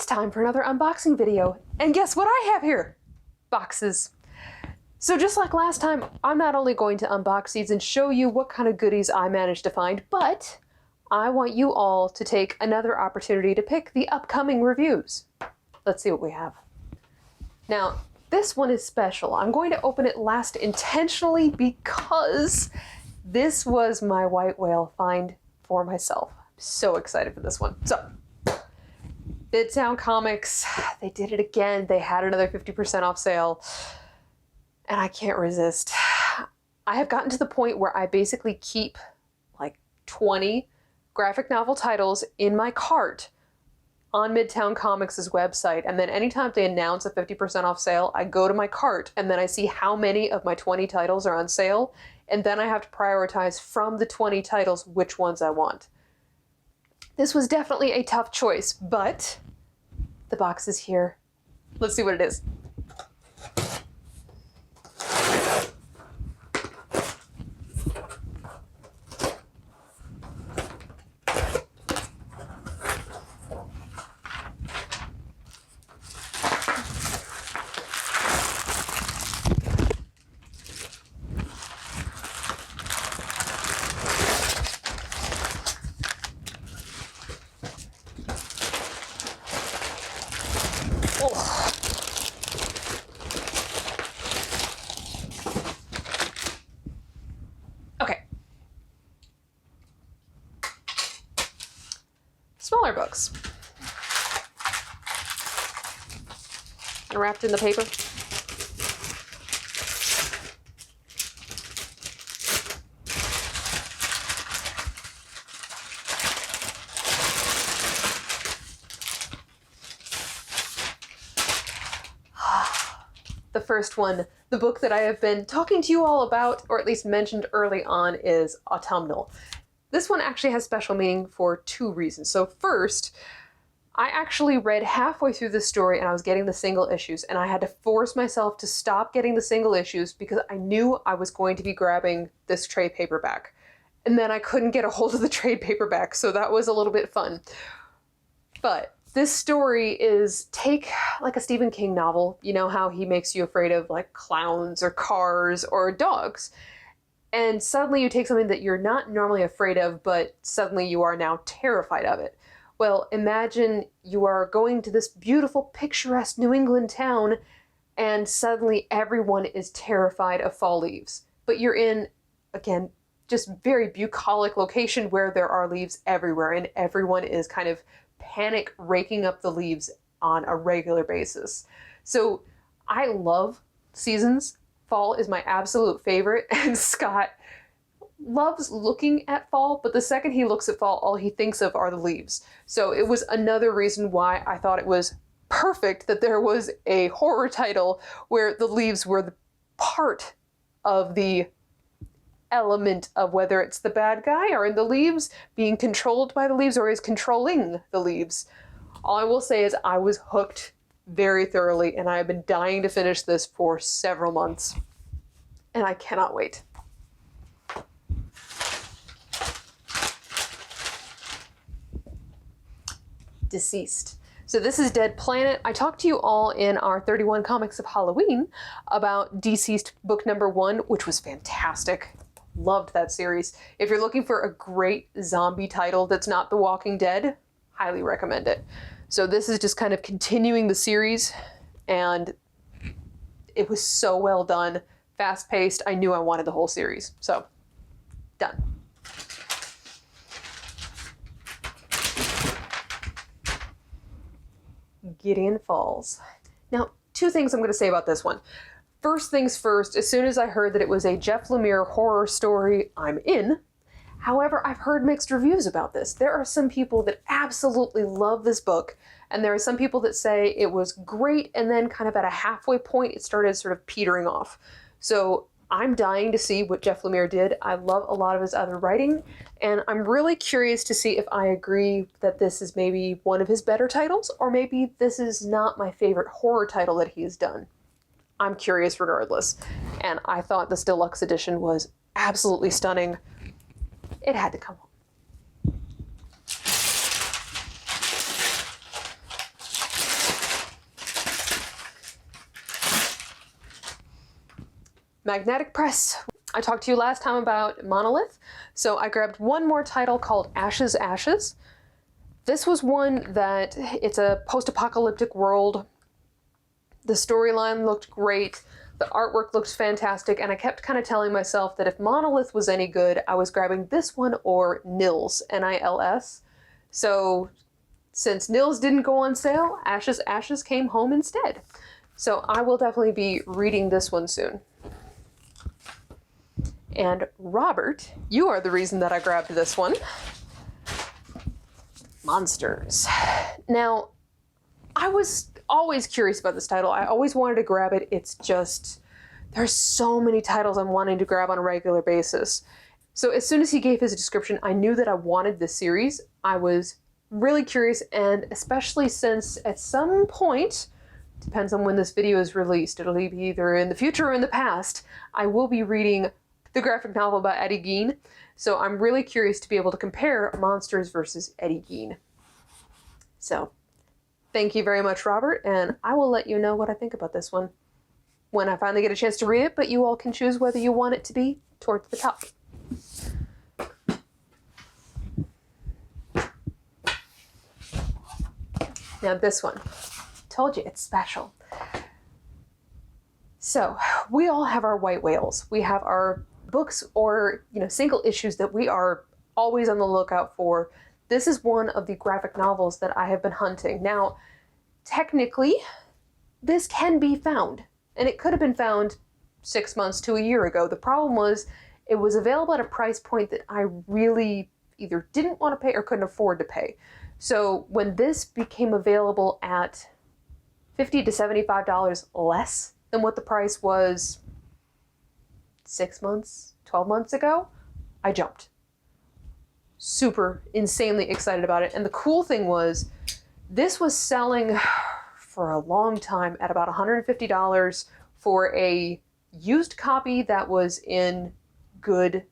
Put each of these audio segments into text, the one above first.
time for another unboxing video. And guess what I have here? Boxes. So just like last time, I'm not only going to unbox these and show you what kind of goodies I managed to find, but I want you all to take another opportunity to pick the upcoming reviews. Let's see what we have. Now, this one is special. I'm going to open it last intentionally because this was my white whale find for myself. I'm so excited for this one. So, MidtownComics, they did it again. They had another 50% off sale, and I can't resist. I have gotten to the point where I basically keep like 20 graphic novel titles in my cart on MidtownComics' website, and then anytime they announce a 50% off sale, I go to my cart and then I see how many of my 20 titles are on sale, and then I have to prioritize from the 20 titles which ones I want. This was definitely a tough choice, but the box is here. Let's see what it is. Okay. Smaller books. And wrapped in the paper. The first one, the book that I have been talking to you all about, or at least mentioned early on, is Autumnal. This one actually has special meaning for two reasons. So first, I actually read halfway through the story and I was getting the single issues, and I had to force myself to stop getting the single issues because I knew I was going to be grabbing this trade paperback. And then I couldn't get a hold of the trade paperback, so that was a little bit fun. But this story is, take like a Stephen King novel, you know how he makes you afraid of like clowns or cars or dogs. And suddenly you take something that you're not normally afraid of, but suddenly you are now terrified of it. Well, imagine you are going to this beautiful, picturesque New England town, and suddenly everyone is terrified of fall leaves. But you're in, again, just very bucolic location where there are leaves everywhere, and everyone is kind of panic raking up the leaves on a regular basis. So I love seasons. Fall is my absolute favorite, and Scott loves looking at fall, but the second he looks at fall, all he thinks of are the leaves. So it was another reason why I thought it was perfect that there was a horror title where the leaves were the part of the element of whether it's the bad guy or in the leaves, being controlled by the leaves, or is controlling the leaves. All I will say is I was hooked very thoroughly, and I have been dying to finish this for several months, and I cannot wait. Deceased. So this is Dead Planet. I talked to you all in our 31 Comics of Halloween about Deceased book number 1, which was fantastic. Loved that series. If you're looking for a great zombie title that's not The Walking Dead, highly recommend it. So this is just kind of continuing the series, and it was so well done, fast-paced. I knew I wanted the whole series. So, done. Gideon Falls. Now, two things I'm going to say about this one. First things first, as soon as I heard that it was a Jeff Lemire horror story, I'm in. However, I've heard mixed reviews about this. There are some people that absolutely love this book, and there are some people that say it was great, and then kind of at a halfway point, it started sort of petering off. So I'm dying to see what Jeff Lemire did. I love a lot of his other writing, and I'm really curious to see if I agree that this is maybe one of his better titles, or maybe this is not my favorite horror title that he has done. I'm curious regardless. And I thought this deluxe edition was absolutely stunning. It had to come home. magnetic press. I talked to you last time about Monolith, so I grabbed one more title called Ashes, Ashes. This was one that, it's a post-apocalyptic world. The storyline looked great, the artwork looked fantastic, and I kept kind of telling myself that if Monolith was any good, I was grabbing this one or Nils, N-I-L-S. So since Nils didn't go on sale, Ashes, Ashes came home instead. So I will definitely be reading this one soon. And Robert, you are the reason that I grabbed this one. Monsters. Now, I was always curious about this title. I always wanted to grab it. It's just, there's so many titles I'm wanting to grab on a regular basis. So as soon as he gave his description, I knew that I wanted this series. I was really curious, and especially since at some point, depends on when this video is released, it'll be either in the future or in the past, I will be reading the graphic novel by Eddie Gein. So I'm really curious to be able to compare Monsters versus Eddie Gein. So thank you very much, Robert, and I will let you know what I think about this one when I finally get a chance to read it, but you all can choose whether you want it to be towards the top. Now this one, told you it's special. So we all have our white whales. We have our books or, single issues that we are always on the lookout for. This is one of the graphic novels that I have been hunting. Now, technically, this can be found, and it could have been found 6 months to a year ago. The problem was it was available at a price point that I really either didn't want to pay or couldn't afford to pay. So when this became available at $50 to $75 less than what the price was 6 months, 12 months ago, I jumped. Super insanely excited about it. And the cool thing was, this was selling for a long time at about $150 for a used copy that was in good,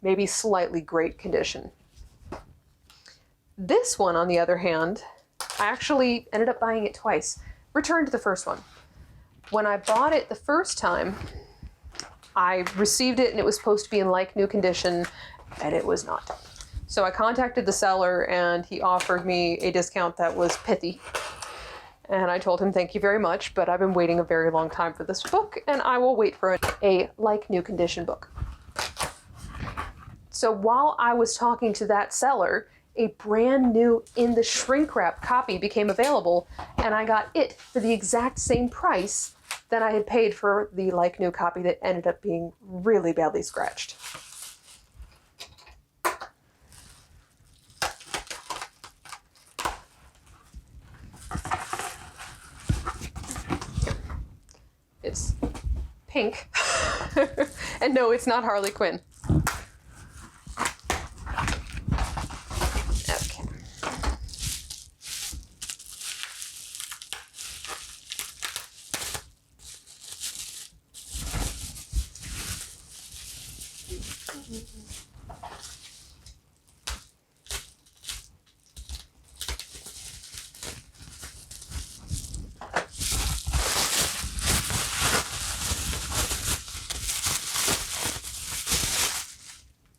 maybe slightly great condition. This one, on the other hand, I actually ended up buying it twice. Returned the first one. When I bought it the first time, I received it and it was supposed to be in like new condition, and it was not. So I contacted the seller and he offered me a discount that was pithy. And I told him thank you very much, but I've been waiting a very long time for this book, and I will wait for a like new condition book. So while I was talking to that seller, a brand new in the shrink wrap copy became available, and I got it for the exact same price that I had paid for the like new copy that ended up being really badly scratched. It's pink. And no, it's not Harley Quinn. Okay.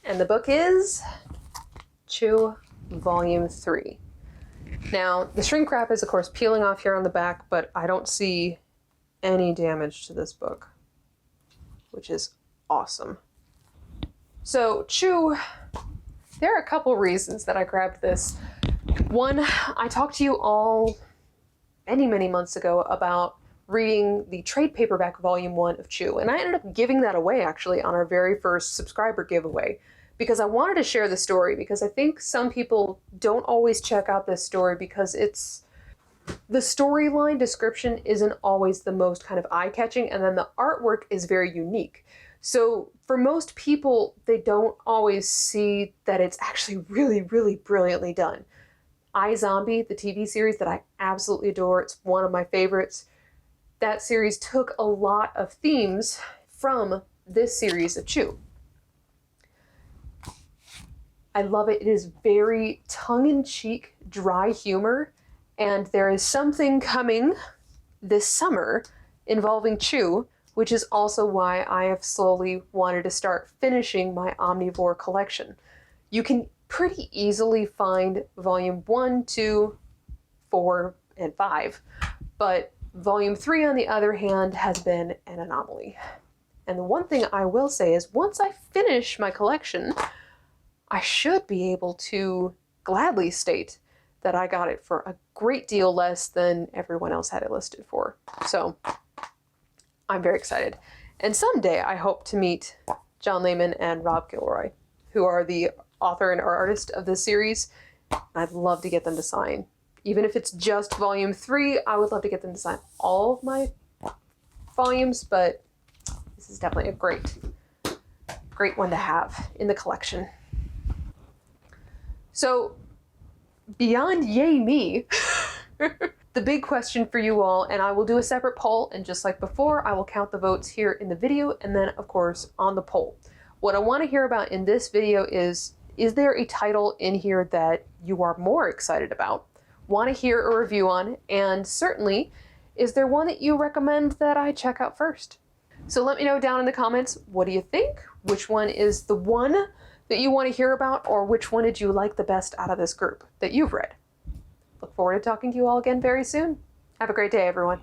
And the book is Chew Volume 3. Now, the shrink wrap is, of course, peeling off here on the back, but I don't see any damage to this book, which is awesome. So, Chew, there are a couple reasons that I grabbed this. One, I talked to you all many months ago about reading the trade paperback Volume 1 of Chew, and I ended up giving that away, actually, on our very first subscriber giveaway, because I wanted to share the story, because I think some people don't always check out this story because the storyline description isn't always the most kind of eye-catching, and then the artwork is very unique. So for most people, they don't always see that it's actually really brilliantly done. iZombie, the TV series that I absolutely adore, it's one of my favorites. That series took a lot of themes from this series of Chew. I love it. It is very tongue-in-cheek, dry humor, and there is something coming this summer involving Chew which is also why I have slowly wanted to start finishing my Omnivore collection. You can pretty easily find volume 1, 2, 4, and 5, but volume 3 on the other hand has been an anomaly. And the one thing I will say is once I finish my collection, I should be able to gladly state that I got it for a great deal less than everyone else had it listed for. So I'm very excited. And someday I hope to meet John Layman and Rob Gilroy, who are the author and artist of this series. I'd love to get them to sign. Even if it's just volume 3, I would love to get them to sign all of my volumes, but this is definitely a great one to have in the collection. So beyond yay me, the big question for you all, and I will do a separate poll, and just like before, I will count the votes here in the video and then of course on the poll. What I want to hear about in this video is there a title in here that you are more excited about, want to hear a review on, and certainly, is there one that you recommend that I check out first? So let me know down in the comments, what do you think? Which one is the one that you want to hear about, or which one did you like the best out of this group that you've read? Look forward to talking to you all again very soon. Have a great day, everyone.